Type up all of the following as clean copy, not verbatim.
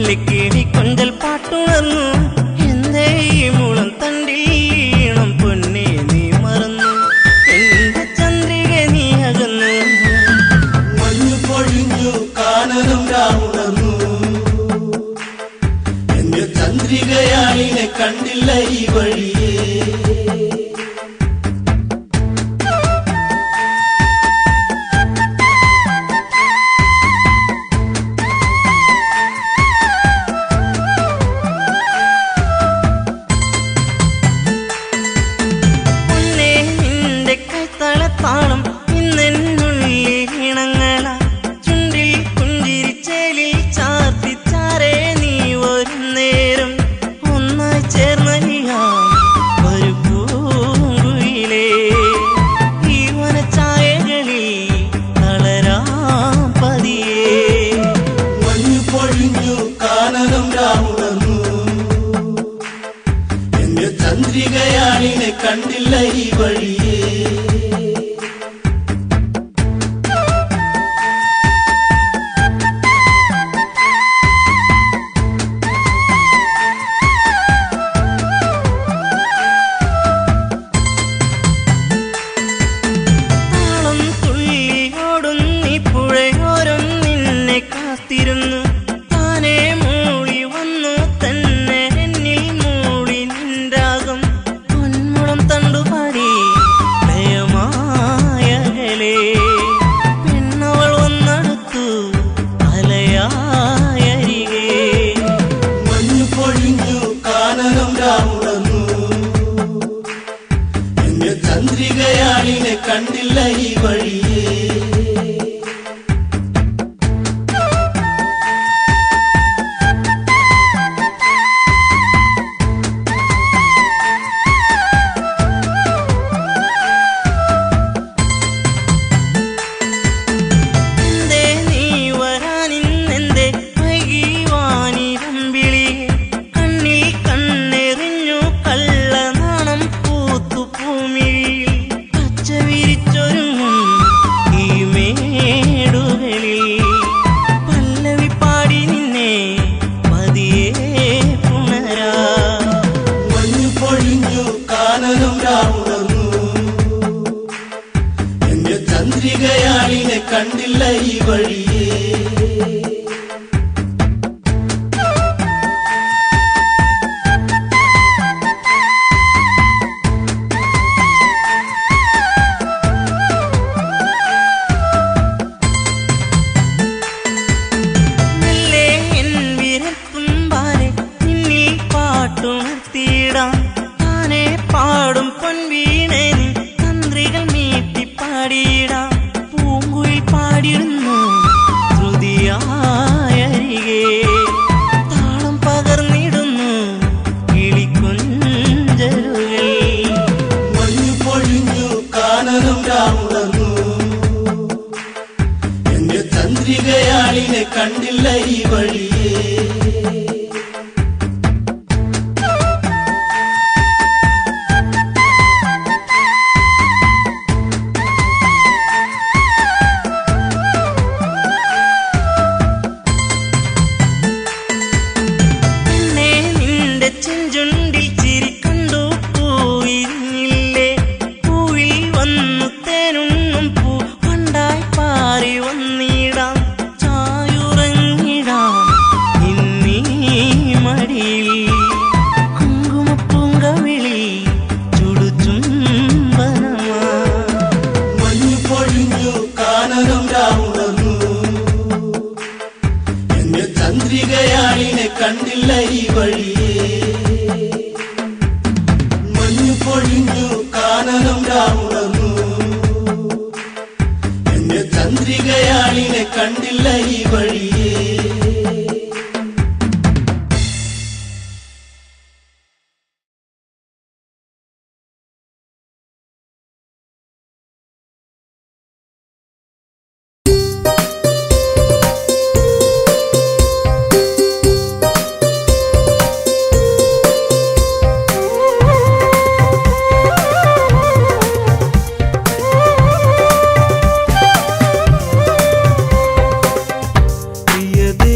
കിളി കൊഞ്ചൽ പാട്ടുണർന്നു എന്തേ ഈ മുളം തണ്ടീണം പൊന്നെ നീ മറന്നു എന്റെ ചന്ദ്രിക നീ അകന്നു മഞ്ഞു പൊഴിഞ്ഞു കാനനം രാവുണർന്നു എന്റെ ചന്ദ്രികയാളിനെ കണ്ടില്ല ഈ വഴിയേ താളം ഇന്നെന്നുള്ളിൽ ഇണങ്ങള ചുണ്ടിൽ പുഞ്ചിരിച്ചേലിൽ ചാർത്തിച്ചാരേ നീ ഒരു നേരം ഒന്നായി ചേർന്നലിയാം ഒരു പൂങ്കുയിലേ ഈ വനച്ചായകളിൽ തളരാം പതിയേ മഞ്ഞു പൊഴിഞ്ഞു കാനനം രാവുണർന്നു എന്റെ ചന്ദ്രികയാളിനെ കണ്ടില്ല ഈ വഴിയേ താനേ മൂളി വന്നു തന്നെ എന്നിൽ മൂളി നിൻരാഗം പൊന്മുളം തണ്ടുപാടി ലയമായകലേ പെണ്ണവൾ വന്നടുത്തു അലയായരികേ മഞ്ഞു പൊഴിഞ്ഞു കാനനം രാവുണർന്നു എന്റെ ചന്ദ്രികയാളിനെ കണ്ടില്ല ഈ വഴിയേ എന്റെ ചന്ദ്രികയാളിനെ കണ്ടില്ല ഈ വഴിയേ മെല്ലെ എൻ വിരൽത്തുമ്പാലെ നിന്നിൽ പാട്ടുണർത്തിയിടാം താനേ പാടും പൊൻവീണേ നീ തന്ത്രികൾ മീട്ടി പാടിയിടാം പൂങ്കുയിൽ പാടിയിരുന്നു ശ്രുതിയായരികേ താളം പകർന്നിടുന്നു കിളിക്കൊഞ്ചലുകൾ മഞ്ഞു പൊഴിഞ്ഞു കാനനം രാവുണർന്നു എന്റെ ചന്ദ്രികയാളിനെ കണ്ടില്ല ഈ വഴിയേ ചെഞ്ചുണ്ടിൽ ചിരി കണ്ടു പൂവിരിഞ്ഞില്ലേ പൂവിൽ വന്നു തേനുണ്ണും പൂ പണ്ടായി പാറി വന്നിടാം ചായുറങ്ങിടാം ഇന്നീ മടിയിൽ കുങ്കുമപ്പൂങ്കവിളി ചുടുചുംബനമാ മഞ്ഞു പൊഴിഞ്ഞു കാനനം രാവുണർന്നു എന്റെ ചന്ദ്രികയാളിനെ കണ്ടില്ല ഈ വഴിയേ മഞ്ഞു പൊഴിഞ്ഞു കാനനം രാവുണർന്നു എന്റെ ചന്ദ്രികയാളിനെ കണ്ടില്ല ഈ വഴിയേ പ്രിയതേ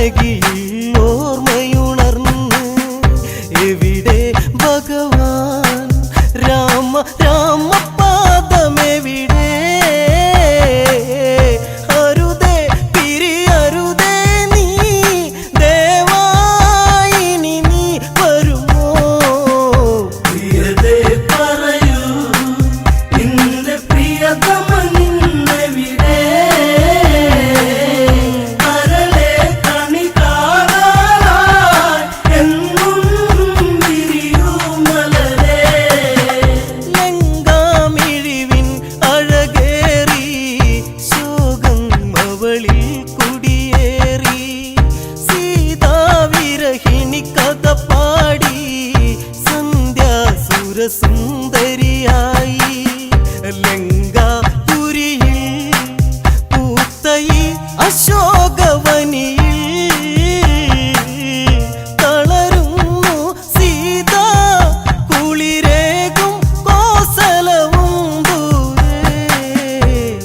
ജാനകിയിൽ ഓർമ്മയുണർന്ന് എവിടെ ഭഗവാൻ രാമ രാമപാദമെവിടെ അരുതേ പിരിയരുതേ നീ ദേവായിനി നീ വരുമോ പ്രിയതേ പറയൂ നിന്റെ പ്രിയതമ നിന്നെവിടെ കരളെ കണി കാണാനായി എന്നും വിരിയൂ മലരേ ലങ്കാമിഴിവിൻ അഴകേറി ശോകം അവളിൽ കുടിയേറി സീതാവിരഹിണി കഥ പാടി സന്ധ്യാസുരസുന്ദരിയായി ലങ്കാപുരിയിൽ പൂത്തയി അശോകവനിയിൽ തളരുന്നു സീത കുളിരേകും കോസലവും ദൂരെ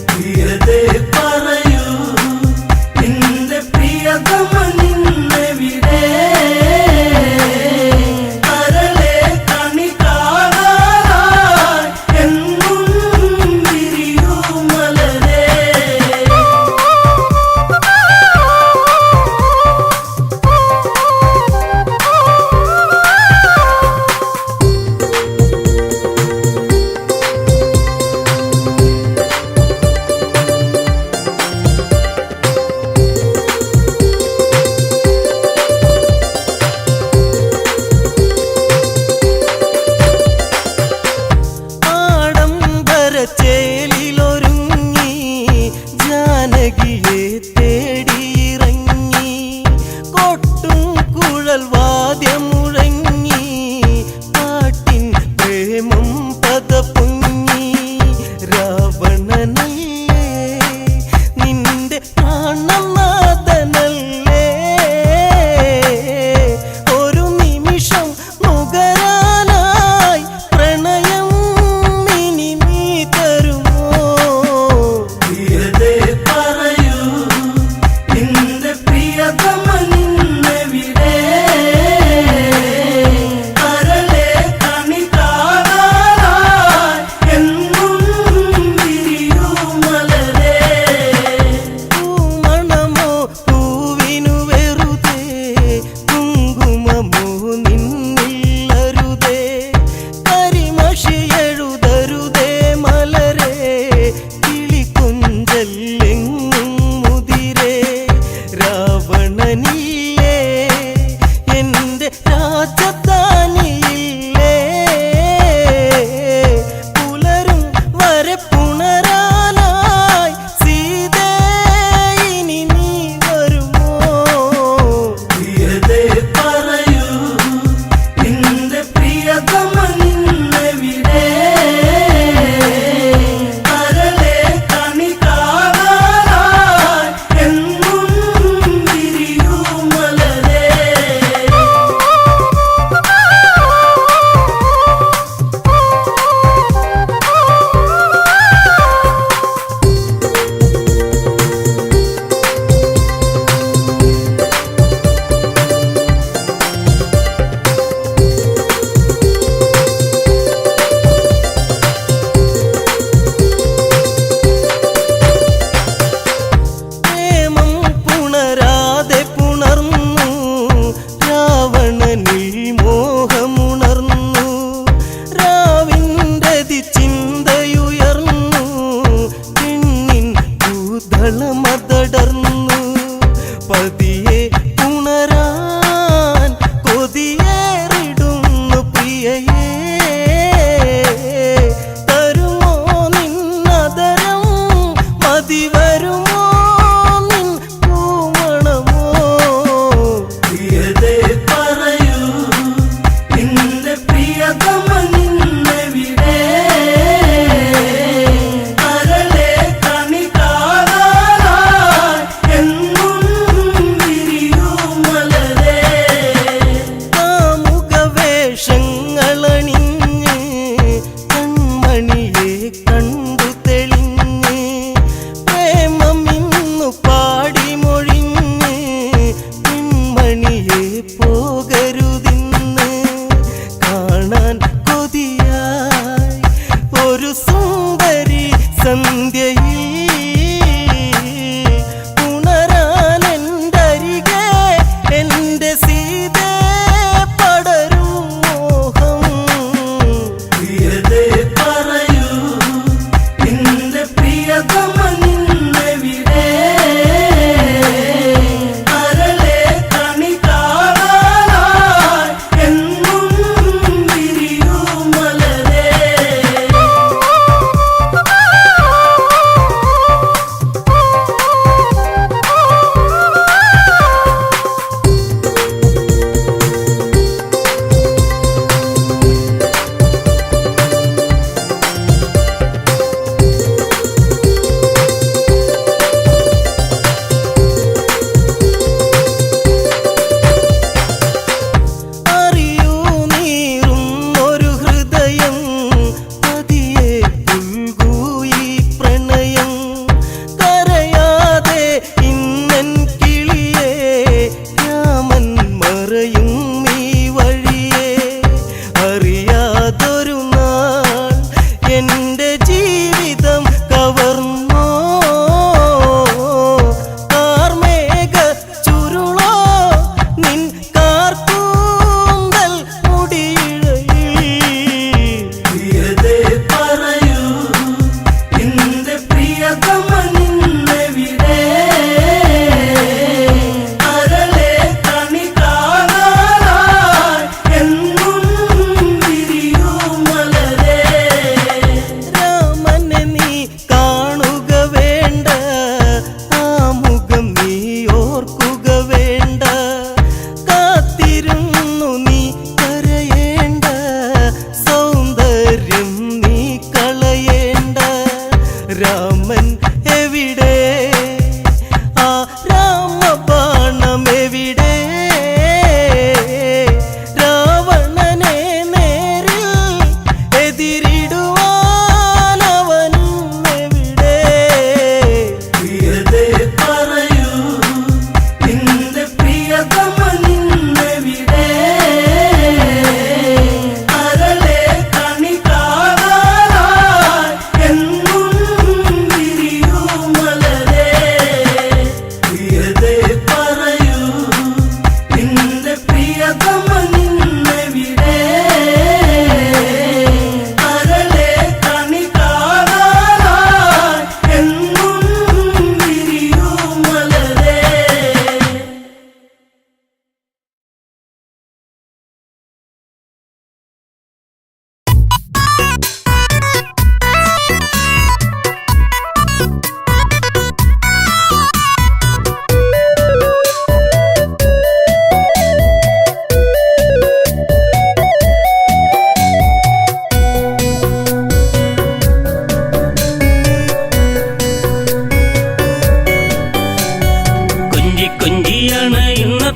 പ്രിയതേ പറയൂ നിന്റെ പ്രിയതമ നിന്നെവിടെ കരളെ കണി കാണാനായി എന്നും വിരിയൂ മലരേ ആഡംബരച്ചേലിലൊരുങ്ങി ജാനകിയെ തേടിയിറങ്ങി കൊട്ടും കുഴൽ വാദ്യം മുഴങ്ങി പാട്ടിൻ പ്രേമം പദപൊങ്ങി രാവണനല്ലേ നിന്റെ പ്രാണനാഥനല്ലേ ഒരു നിമിഷം നുകരാനായി പ്രണയം ഇനി നീ തരുമോ പ്രിയതേ പറയൂ നിന്റെ പ്രിയതമ നിന്നെവിടെ കരളെ കണി കാണാനായി എന്നും വിരിയൂ മലരേ പൂമണമോ പൂവിനു വെറുതെ കുങ്കുമമോ നിന്നില്ലരുതേ കരിമഷി എഴുതരുതേ മലരേ കിളികൊഞ്ചല്ലെങ്ങും മുതിരേ രാവണനില്ലേ എന്റെ രാജധാനിയില്ലേ പുലരും വരെ പുണരാനായി സീതേ ഇനി നീ വരുമോ പ്രിയതേ പറയൂ നിന്റെ പ്രിയതമ നിന്നെവിടെ കരളെ കണി കാണാനായി എന്നും വിരിയൂ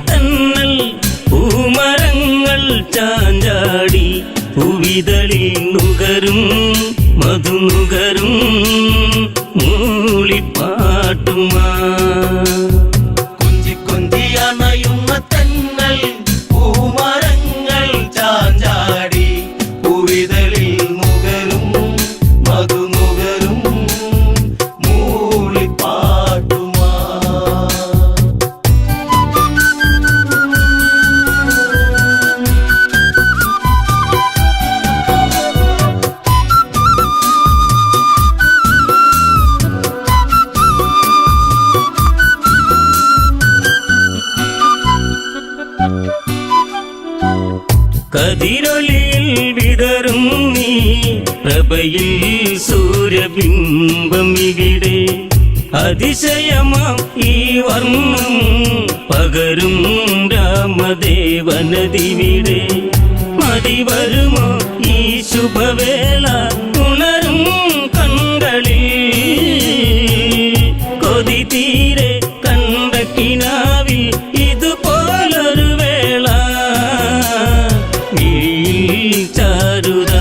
തന്നൽ പൂമരങ്ങൾ ചാഞ്ചാടി പൂവിതളിൽ നുകരും മധുനുകരും മൂളിപ്പാട്ടുമാ കൊഞ്ചി കൊഞ്ചി അണയുന്ന തന്നൽ പൂമരങ്ങൾ ചാഞ്ചാടി പൂവിതളിൽ നുകരും മധുനുകരും മൂളിപ്പാട്ടുമാ കതിരൊളിയിൽ വിതറും നീ പ്രഭയിൽ സൂര്യബിംബം ഇവിടെ അതിശയമാം ഈ വർണ്ണം പകരും രാമദേവനദിവിടെ മതി വരുമോ ഈ ശുഭവേള ഉണരും കൺകളിൽ കൊതി തീരെ കണ്ട കിനാവിൽ ഇതുപോലൊരു വേള ചാരുത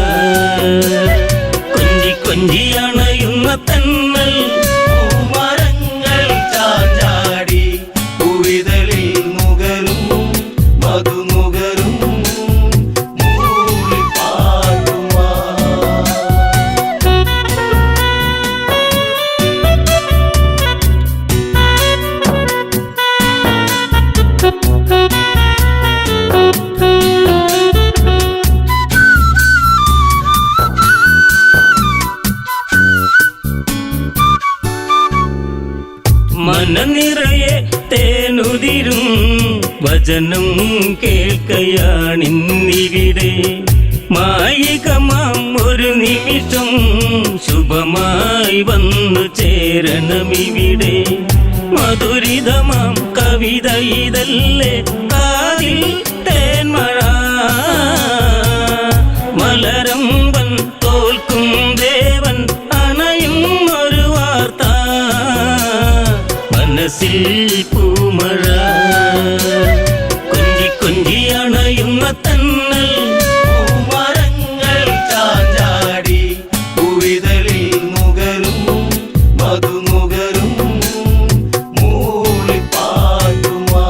കൊഞ്ചി കൊഞ്ചി അണയുന്ന തന്നൽ പൂമരങ്ങൾ ചാഞ്ചാടി പൂവിതളിൽ നുകരും മധുനുകരും മൂളിപ്പാട്ടുമാ മനനിറയെ തേനുതിരും വചനം കേൾക്കയാണിന്നിവിടെ മായികമാം ഒരു നിമിഷം ശുഭമായി വന്നു ചേരണമിവിടെ മധുരിതമാം കവിത ഇതല്ലേ കാതിൽ തേന്മഴ മലരമ്പൻ തോൽക്കും ദേവൻ അണയും ഒരു വാർത്ത മനസ്സിൽ പൂമഴ കൊഞ്ചി കൊഞ്ചി അണയുന്ന തന്നൽ പൂമരങ്ങൾ ചാഞ്ചാടി പൂവിതളിൽ നുകരും മധുനുകരും മൂളിപ്പാട്ടുമാ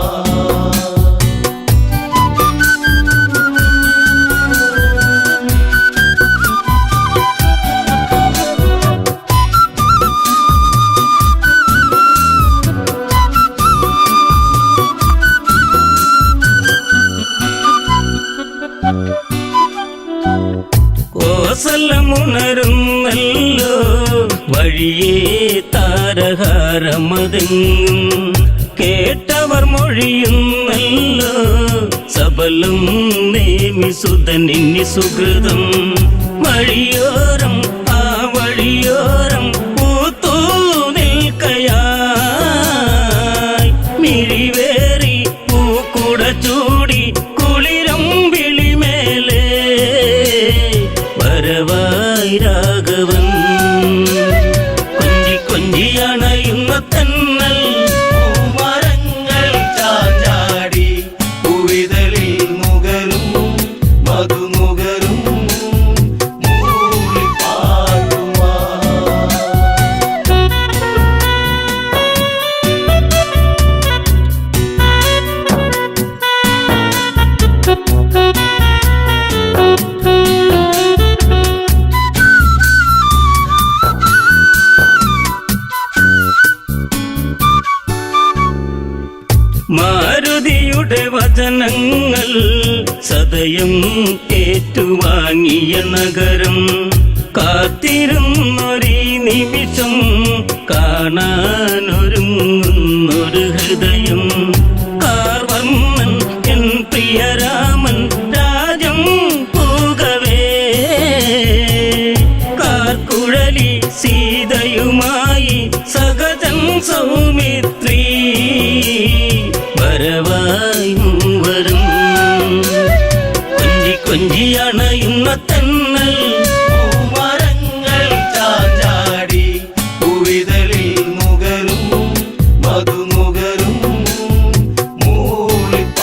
കോസലമുണരുന്നല്ലോ വഴിയേ താരഹാരമതെങ്ങും കേട്ടവർ മൊഴിയുന്നല്ലോ സബലം നേമി സുതനിന്നി സുഹൃതം വഴിയോരം ആ വഴിയോരം പൂത്തൂ നിൽക്കയായി മിഴിവേറി പൂക്കുട ചൂടി കുളിരം വിളിമേലേ വരവായി രാഘവൻ കൊഞ്ചി കൊഞ്ചി അണയുന്ന തന്നൽ പൂമരങ്ങൾ ചാഞ്ചാടി പൂവിതളിൽ നുകരും മധുനുകരും മൂളിപ്പാട്ടുമാ മാരുതിയുടെ വചനങ്ങൾ സദയം ഏറ്റുവാങ്ങിയ നഗരം കാത്തിരുന്നൊരീ നിമിഷം കാണാനൊരുങ്ങുന്നൊരു ഹൃദയം കാർവർണ്ണൻ എൻ പ്രിയരാമൻ രാജം പൂകവേ കാർക്കുഴലി സീതയുമായി സഹജൻ സൗമിത്രീ വരവായി മൂവരും കൊഞ്ചി കൊഞ്ചി അണയുന്ന തന്നൽ പൂമരങ്ങൾ ചാഞ്ചാടി പൂവിതളിൽ നുകരും മധുനുകരും മൂളിപ്പാട്ടുമാ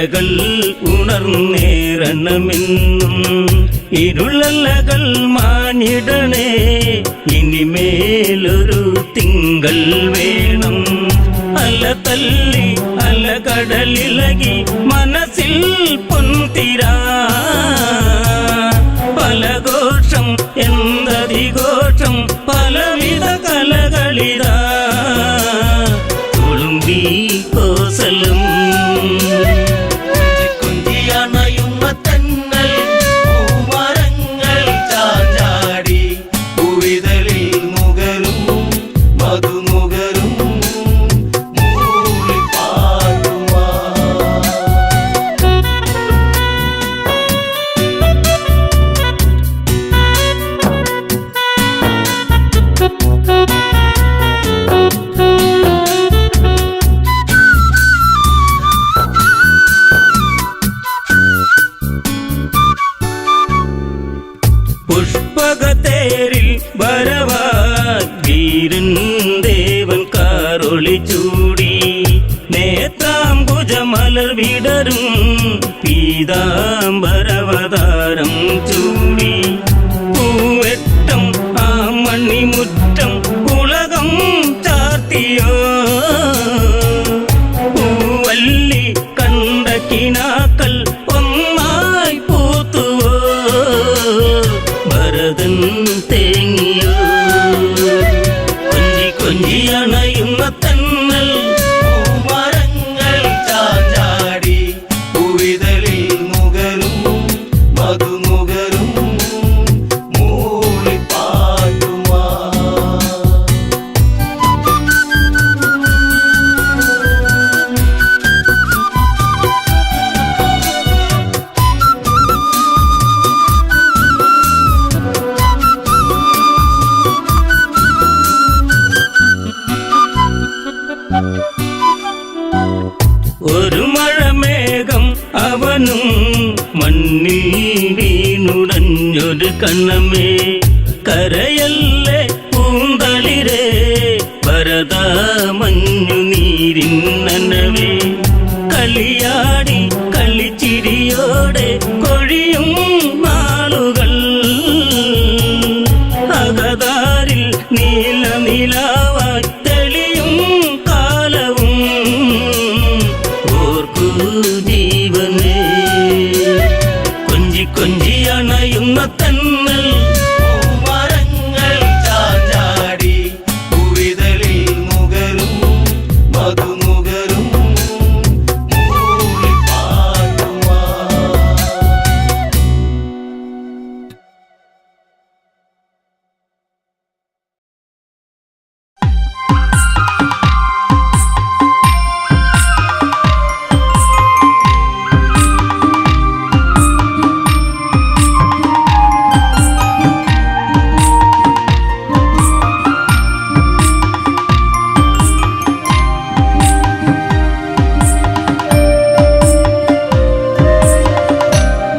ഇരകൾ ഉണർന്നേറണമെന്നും ഇരുളലകൾ മാഞ്ഞിടണേ ഇനിമേലൊരു തിങ്കൾ വേണം അല തല്ലി അല കടലിളകി മനസ്സിൽ പൊൻതിരാ പലഘോഷം എന്തതിഘോഷം പലവിധ കലകളിതാ തുളുമ്പി കോസലും കുഞ്ചിയണയുന്ന തെന്നൽ പൂമരങ്ങൾ ചാഞ്ചാടി പൂവിതളിൽ നുകരും മധുനുകരും മൂളിപ്പാട്ടുമാ പുഷ്പകത്തേരിൽ വരവായി വീരൻ ദേവൻ കാറൊളി ചൂടി നേത്രാംബുജമലർ വിടരും പീതാംബരവതാരം ചൂടി പൂവെട്ടം ആ മണിമുറ്റം ഉലകം ചാർത്തിയോ പൂവല്ലി കണ്ട കിനാക്കൾ ഒന്നായി പൂത്തുവോ ഭരതൻ തേങ്ങിയോ കൊഞ്ചി കൊഞ്ചി അണയുന്ന തന്നൽ പൂമരങ്ങൾ ചാഞ്ചാടി പൂവിതളിൽ നുകരും മധുനുകരും മൂളിപ്പാട്ടുമാ ഒരു മഴമേഘം അവനും മണ്ണിൽ വീണുടഞ്ഞൊരു കണ്ണമേ കരയല്ലേ പൂന്തളിരേ ഭരത മഞ്ഞു നീരിൻ നനവേ കളിയാടി കളിച്ചിരിയോടെ കൊഴിയും നാളുകൾ അകതാരിൽ നീല നിലാവായി തെളിയും കാലവും ഓർക്കൂ ജീവനേ കൊഞ്ചി കൊഞ്ചി അണയുന്ന തന്നൽ പൂമരങ്ങൾ ചാഞ്ചാടി പൂവിതളിൽ നുകരും മധുനുകരും മൂളിപ്പാട്ടുമാ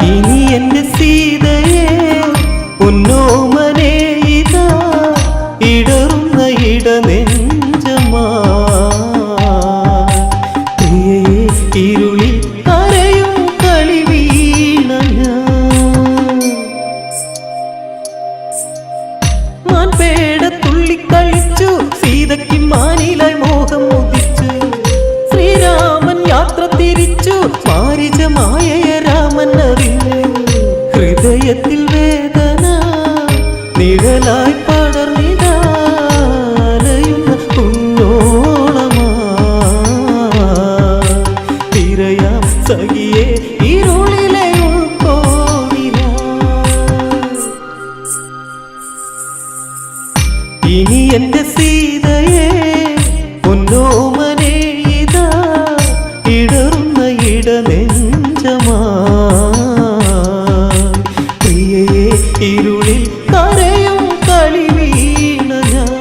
ഇനി എന്റെ സീതയെ പൊന്നോമനെ ഇതാ ഇടറുന്ന ഇടനെഞ്ചമാ പ്രിയയെ ഇരുളിൽ കരയും കളി വീണ മാൻപേട തുള്ളിക്കളിച്ചു സീതയ്ക്ക് മാനിലായി മോഹം മുദിച്ചു ശ്രീരാമൻ യാത്ര തിരിച്ചു മാരിജമായ രാമൻ അറിഞ്ഞു ഹൃദയത്തിൽ വേദന നിഴലായി പടർന്നിടാലയുന്ന കുഞ്ഞോളമാ തിരയാം സഖിയെ ഇരുളിലെ ഉൾക്കോവില ഇനി എന്റെ സീതയെ പൊന്നോമനെ ഇതാ ഇടറുന്ന ഇടനെഞ്ചമാ പ്രിയയെ ഇരുളിൽ കരയും കളി വീണ ഞാൻ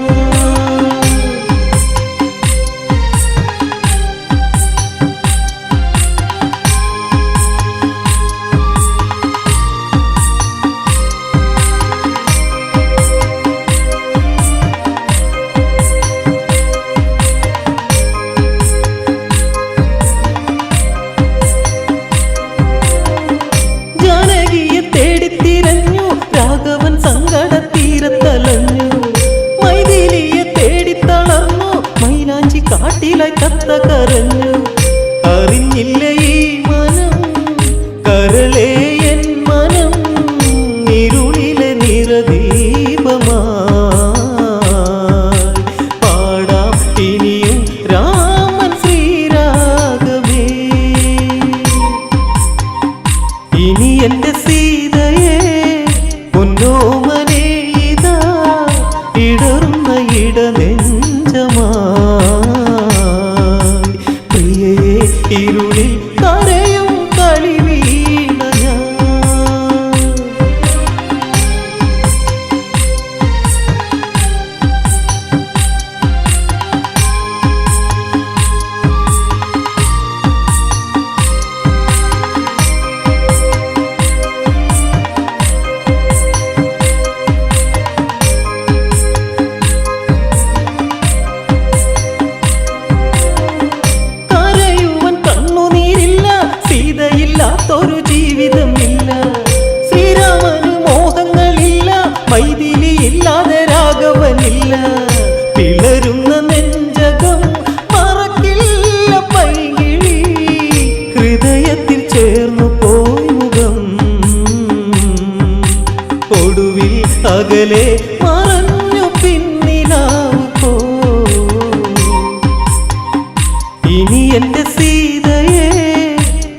അകലെ മറഞ്ഞു പിന്നിലാവു പോ. ഇനി എന്റെ സീതയെ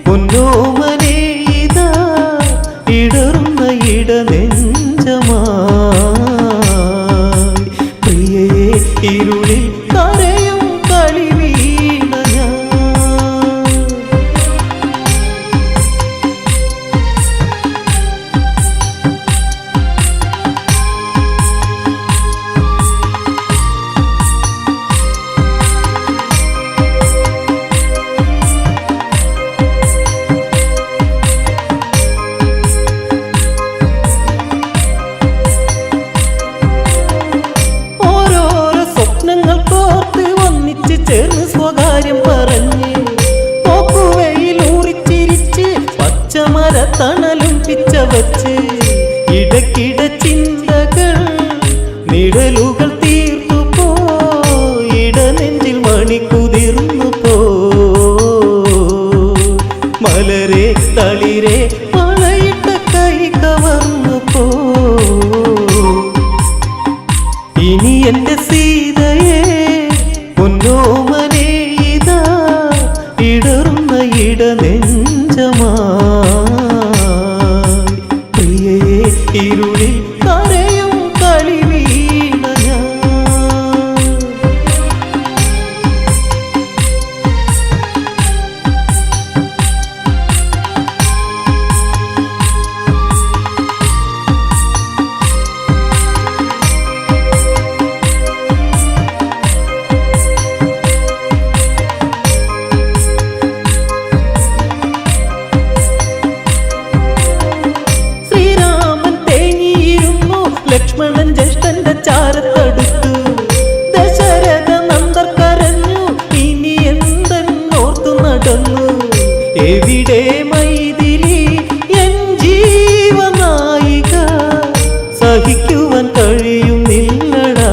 പൊന്നോമനെ ഇതാ ഇടറുന്ന ഇടനെഞ്ചമായി. പ്രിയയെ ഇരുളിൽ കരയും കളി വീണ ഞാൻ. ചേർന്ന് സ്വകാര്യം പറഞ്ഞ് പോക്കുവയിലൂറിച്ചിരിച്ച് പച്ചമര തണലും പിച്ച വച്ച് ഇടക്കിട ചിന്തകൾ നിഴലുകൾ തീർത്തു പോ. ഇടനെഞ്ചിൽ മണി കുതിർന്നു പോ. മലരെ തളിരെ മഴയിട്ട കൈ കവർന്നു പോ. ഇനി എന്റെ സീതയെ പൊന്നോമനെ ഇതാ ഇടറുന്ന ഇടനെഞ്ചമായി. പ്രിയയെ ഇരുളിൽ കരയും കളി വീണ ഞാൻ. ലക്ഷ്മണൻ ജ്യേഷ്ഠന്റെ ചാരത്തടുത്തു. ദശരഥ നന്ദർ കരഞ്ഞു, ഇനി എന്തെന്നോർത്തു നടന്നു. എവിടെ മൈഥിലി എൻ ജീവനായിക, സഹിക്കുവാൻ കഴിയുന്നില്ലടാ.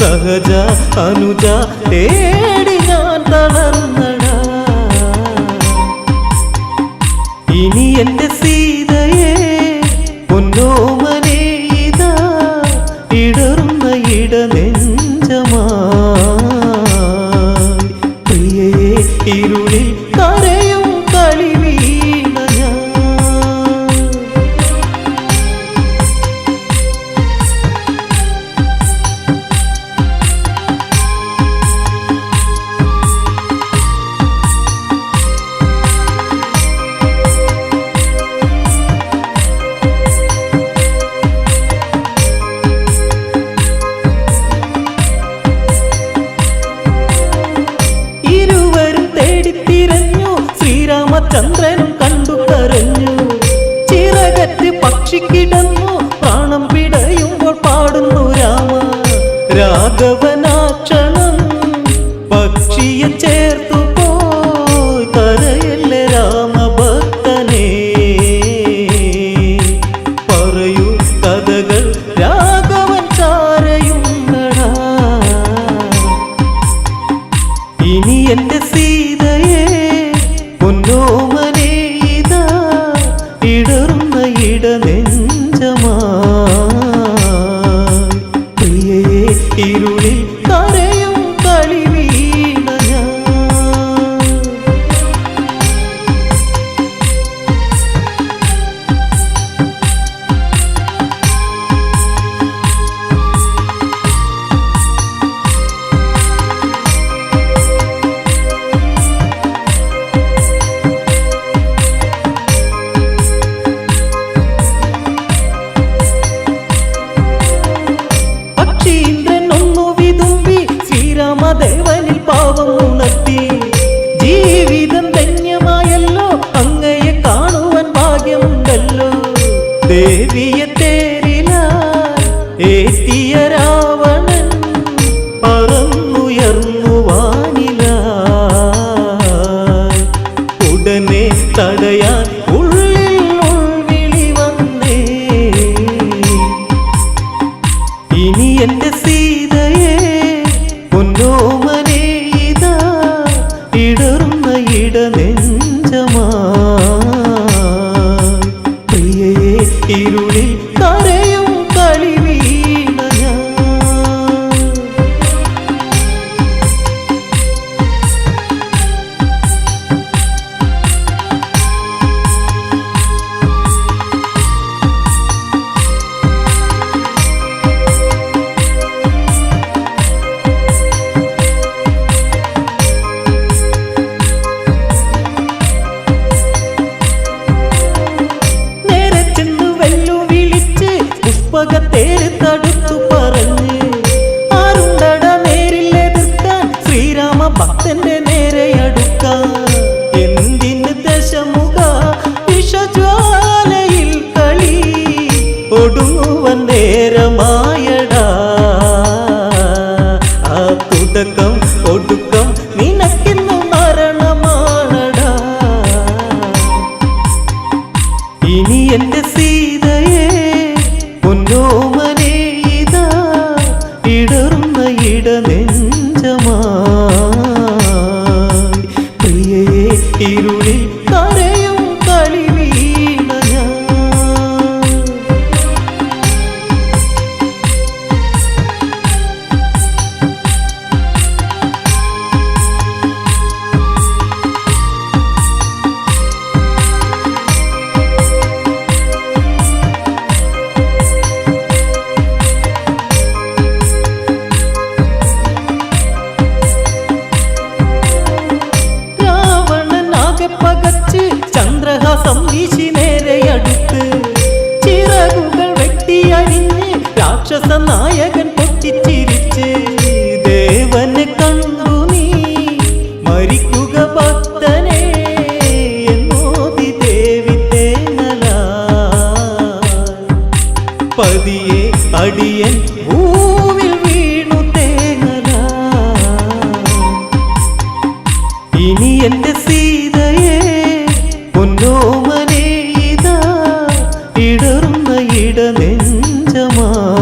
സഹജ അനുജ തേടി ഞാൻ തളർന്നടാ. ഇനി എന്റെ സീതയെ പൊന്നോമനെ ഇതാ ഇടറുന്ന ഇടനെഞ്ചമായി. പ്രിയയെ ഇരുളിൽ കരയും കളി വീണ ഞാൻ. ചന്ദ്രനും കണ്ടു കരഞ്ഞു. ചിറകറ്റ് പക്ഷി കിടന്നു പ്രാണം പിടയുമ്പോൾ പാടുന്നു രാമ. രാഘവനാക്ഷണം പക്ഷിയെ ചേർത്തു പോയി കരയല്ലേ രാമഭക്തനെ. പറയൂ കഥകൾ രാഘവൻ ചാരയുണ്ടടാ. ഇനി എന്റെ സീതയെ പൊന്നോമനെ ഇതാ ഇടറുന്ന ഇടനെഞ്ചമായി. പ്രിയയെ ഇരുളിൽ കരയും കളി വീണ ഞാൻ. ദേവനിൽ പാവം ഉണർത്തി. ജീവിതം ധന്യമായല്ലോ, അങ്ങയെ കാണുവാൻ ഭാഗ്യമുണ്ടല്ലോ. ദേവിയെ തേരിലായി ഏറ്റിയ രാവണൻ പറന്നുയർന്നു വാനിലായി. ഉടനെ തടയാൻ ഉള്ളിൽ ഉൾവിളി വന്നേ. ഇനി എന്റെ സീതയെ പൊന്നോമനെ ഇതാ ഇടറുന്ന ഇടനെഞ്ചമായി. പ്രിയയെ ഇരുളിൽ കരയും കളിവീണ ഞാൻ. പുഷ്പകത്തേര് തടുത്തു പറഞ്ഞ് ആരുണ്ടട നേരിലെതിർക്കാൻ ശ്രീരാമ ഭക്തന്റെ നേരെ അടുക്കാൻ. എന്തിന് ദശമുഖ വിഷജ്വാലയിൽ കളി ഒടുങ്ങുവൻ നേരമായടാ. ആ തുടക്കം ഒടുക്കം നിനക്കിന്നു മരണമാണടാ. ഇനി എന്റെ സീതയെ പൊന്നോമനേ ഇതാ ഇടറുന്ന ഇടനെഞ്ചമായി. പ്രിയയെ ഇരുളിൽ കരയും കളിവീണ ഞാൻ. പകച്ച് ചന്ദ്രഹാസം വീശി നേരെയടുത്ത് ചിറകുകൾ വെട്ടിയരിഞ്ഞ് രാക്ഷസ നായകൻ പൊട്ടിച്ചിരിച്ച്. ദേവനെ കണ്ടു നീ മരിക്കുക ഭക്തനെ എന്നോതി ദേവി തേങ്ങലായി. പതിയെ അടിയൻ ഭൂവിൽ വീണു തേങ്ങലായി. ഇനി എന്റെ സീതയെ പൊന്നോമനേ ഇതാ ഇടറുന്ന ഇടനെഞ്ചമായി.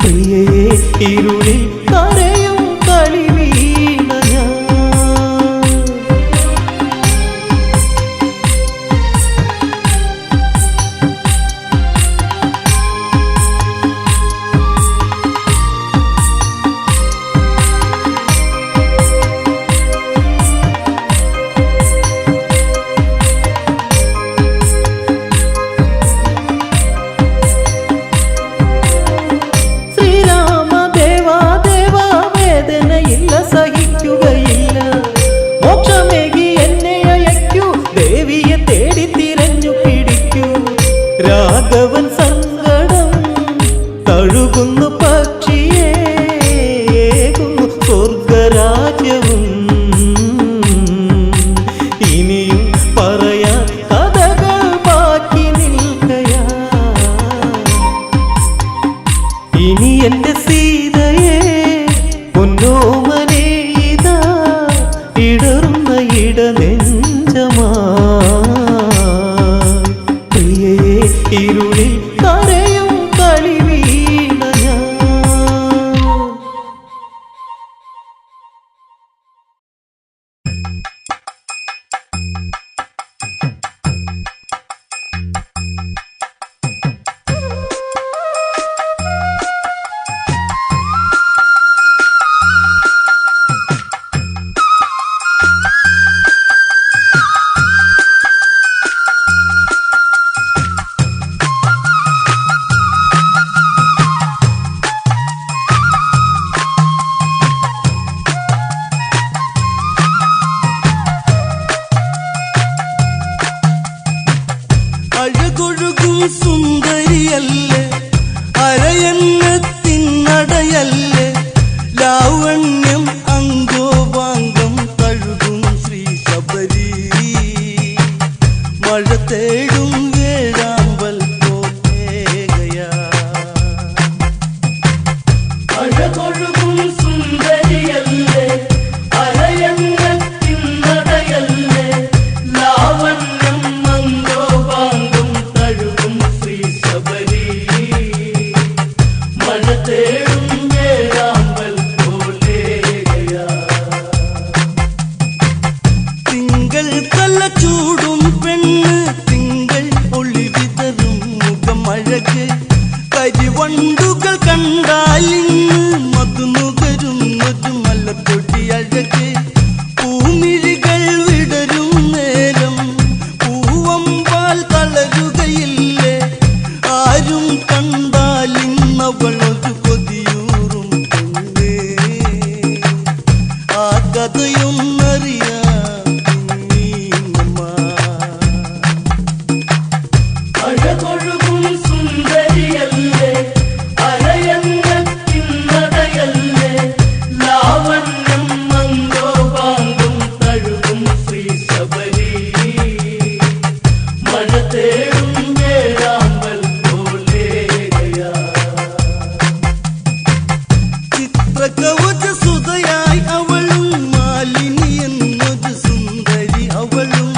പ്രിയയെ ഇരുളിൽ കരയും കളിവീണ ഞാൻ. സഹിക്കുകയില്ല മോക്ഷമേകി എന്നെ അയക്കൂ. ദേവിയെ തേടി തിരഞ്ഞു പിടിക്കൂ. രാഘവൻ സങ്കടം തഴുകുന്നു പക്ഷിയെ ഏകുന്നു സ്വർഗരാജ്യവും. ഇനിയും പറയാൻ കഥകൾ ബാക്കി നിൽക്കയാ. ഇനി എന്റെ സീതയെ പൊന്നോമനേ ഇതാ ഇടറുന്ന ഇടനെഞ്ചമായി. പ്രിയയെ ഇരുളിൽ കരയും കളിവീണ ഞാൻ. അഴകൊഴുകും സുന്ദരിയല്ലേ അരയന്നത്തിനടയല്ലേ ലാവണ്യം അങ്കോപാംഗം തഴുകും ശ്രീ ശബരി. മഴ തേടും വേഴാമ്പൽ പോകയാ. അഴകൊഴുകും സുന്ദരിയല്ലേ അരയന്നത്തിനടയല്ലേ ലാവണ്യം അങ്കോപാംഗം തഴുകും ശ്രീ ശബരി. മഴ തേടും വേഴാമ്പൽ പോകയാ. തിങ്കൾ കല ചൂടും പെണ്ണ് തിങ്കൾ കണ്ടാൽ തളരുകയില്ലേ ആരും കണ്ടാൽ ഇന്നവൾ ഒരു കൊതിയൂറും പെണ്ണേ ആ കഥയൊന്നറിയാം നീങ്ങമ്മ അഴകൊഴുകും സുന്ദരിയല്ലേ അരയന്നത്തിന്നതയല്ലേ ലാവണ്യം മന്ദോപാങ്കം തഴുകും ശ്രീ ശബരി മഴ തേടും വേഴാമ്പൽ പോലെയാ ചിത്രകവച സുതയായി അവളും മാലിനി എന്നൊരു സുന്ദരി അവളും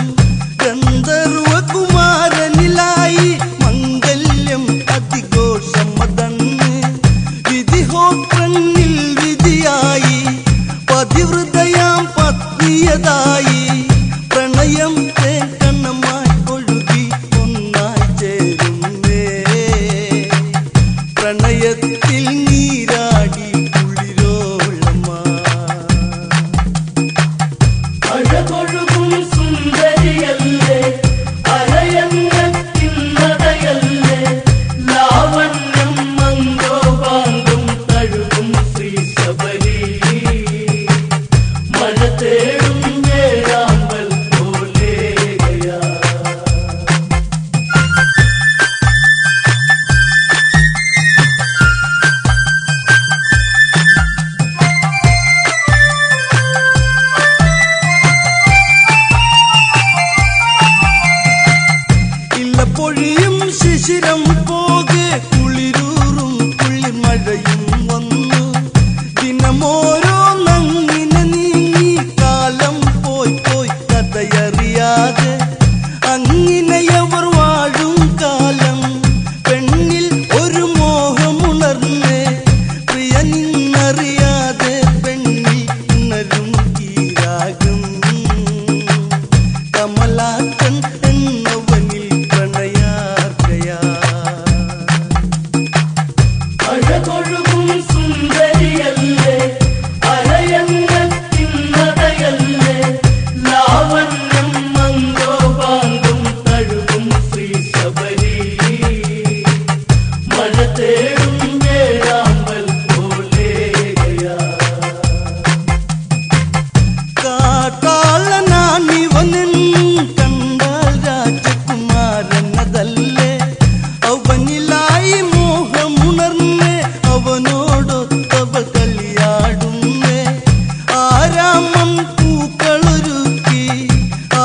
ഗന്ധർവ കുമാരനിലായി മംഗല്യം അതിഘോഷമതന്ന് വിധിഹോത്രന്നിൽ വിധിയായി പതിവൃതയാം പത്നിയതായി പ്രണയം തേക്കണ്ണമായി ഒഴുകി ഒന്നായി ചേരുന്നേ പ്രണയത്തിൽ നീരാടി കുളിരോളമാ അഴകൊഴുകും സുന്ദരിയല്ലേ അരയന്നത്തിന്നതയല്ലേ ലാവണ്യം മന്ദോപാങ്കം തഴുകും ശ്രീ ശബരി മഴ തേടും വേഴാമ്പൽ പോലെയാ ഇല്ല പൊഴിയും ശിശിരം പോകെ കുളിരൂറും കുളിമഴയും വന്നു ദിനമോരോ നങ്ങിനെ നീങ്ങി കാലം പോയി പോയി കഥയറിയാതെ അങ്ങിനെയവർ വാഴും കാലം പെണ്ണിൽ ഒരു മോഹമുണർന്നേ പ്രിയ നിന്നറിയാതെ പെണ്ണിൽ ഉണരും ഈ രാഗം കമലാക്കൻ എന്നവനിൽ പ്രണയാർക്കയാ അഴകൊഴുകും സുന്ദരിയല്ലേ അരയന്നത്തിന്നതയല്ലേ ലാവണ്യം മന്ദോപാങ്കം തഴുകും ശ്രീ ശബരി മഴ തേടും വേഴാമ്പൽ പോലെയാ കാട്ടാളനാണിവനൻ കണ്ടാൽ രാജകുമാരനതല്ലേ അവനിലായി മോഹമുണർന്നേ അവനോടൊത്തവൾ കളിയാടുന്നേ ആരാമം പൂക്കളൊരുക്കി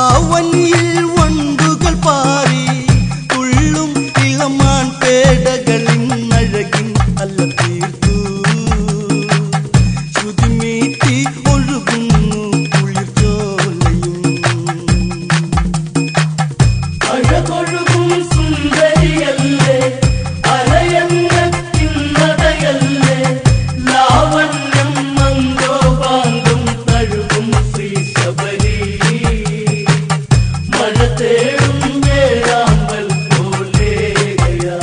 അവനിൽ വണ്ടുകൾ പാറി തുള്ളും ഇളമാൻ പേടകളിൻ അഴകിൻ അല്ല തീർത്തു ശ്രുതിമീട്ടി ഒഴുകുന്നു കുളിർച്ചോലയും അഴകൊഴുകും സുന്ദരിയല്ലേ അരയന്നത്തിന്നതയല്ലേ ലാവണ്യം മന്ദോപാങ്കം തഴുകും ശ്രീ ശബരി മഴ തേടും വേഴാമ്പൽ പോലെയാ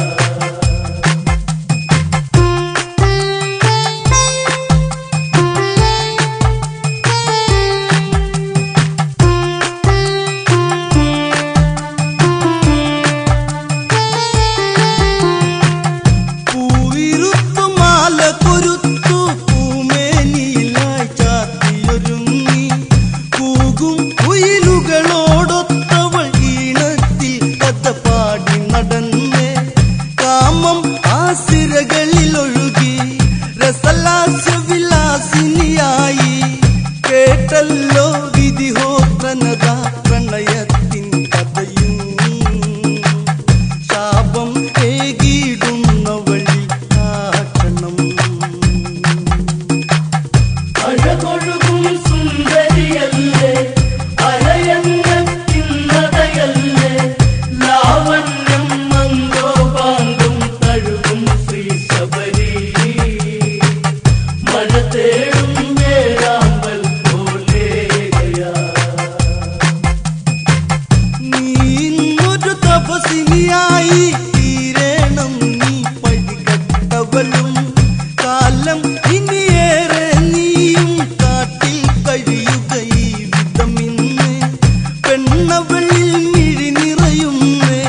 പൂവിരുത്തു മാല കൊരുത്തു പൂമേനിയിലായി ചാത്തിയൊരുങ്ങി കൂകും കുയിലുകളോടൊത്തവൾ ഈണത്തിൽ കഥ പാടി നടന്നേ കാമം ആസിരകളിലൊഴുകി രസലാസ്യവിലാസിനിയായി കേട്ടല്ലോ വിധിഹോത്രനത പ്രണയത്തിൻ കഥയും ശാപം ഏകിടുന്നവളിൽ ആക്കണം അഴകൊഴുകും സുന്ദരിയല്ലേ അരയന്നത്തിന്നതയല്ലേ ലാവണ്യം മന്ദോപാങ്കം തഴുകും ശ്രീ ശബരി മഴ തേടും വേഴാമ്പൽ പോലെയാ നീ ഇന്നൊരു തപസിനിയായി തീരണം നീ പഴികട്ടവളും കാലം ഇനിയേറെ നീയും കാട്ടിൽ കഴിയുക ഈ വിധമിന്ന് പെണ്ണവളിൽ മിഴി നിറയുന്നേ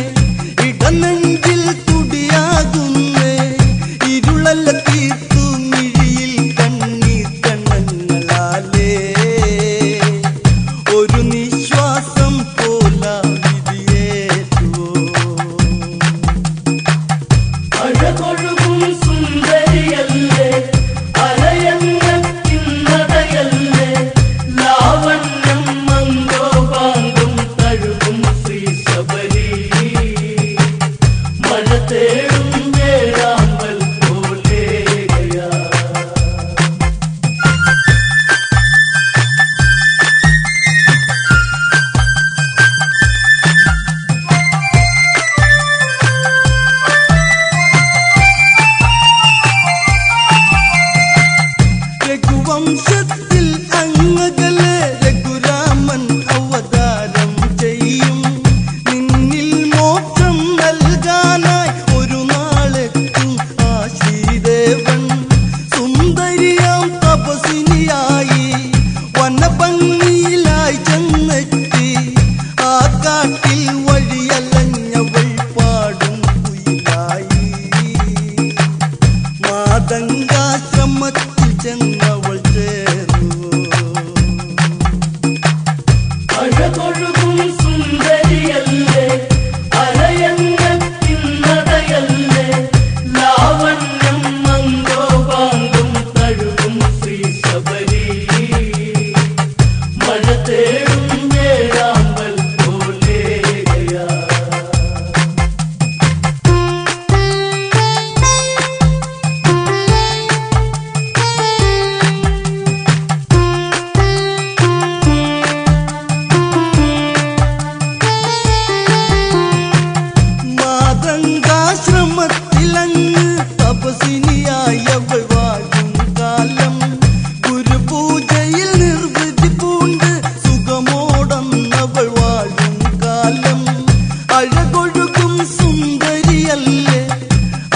സുന്ദരിയല്ലേ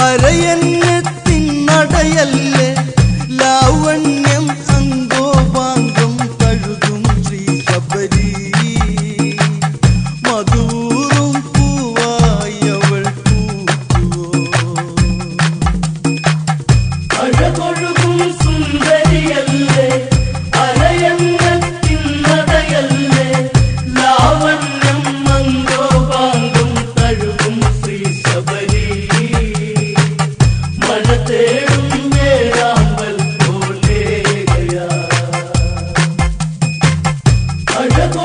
അരയന്നത്തിൻ നടയല്ലേ ലാവണ്യം അംഗോപാംഗം കഴുകും ശ്രീ ശബരി മധുറും പൂവായി അവൾ പൂക്കുവോ അഴകൊഴുകും സുന്ദരിയല്ലേ അരയന്നത്തിൻ നടയല്ലേ ലാവണ്യം മംഗോപാംഗം തഴുകും ശ്രീ ശബരി മഴ തേടും വേഴാമ്പൽ പോലെ അഴകൊഴുകും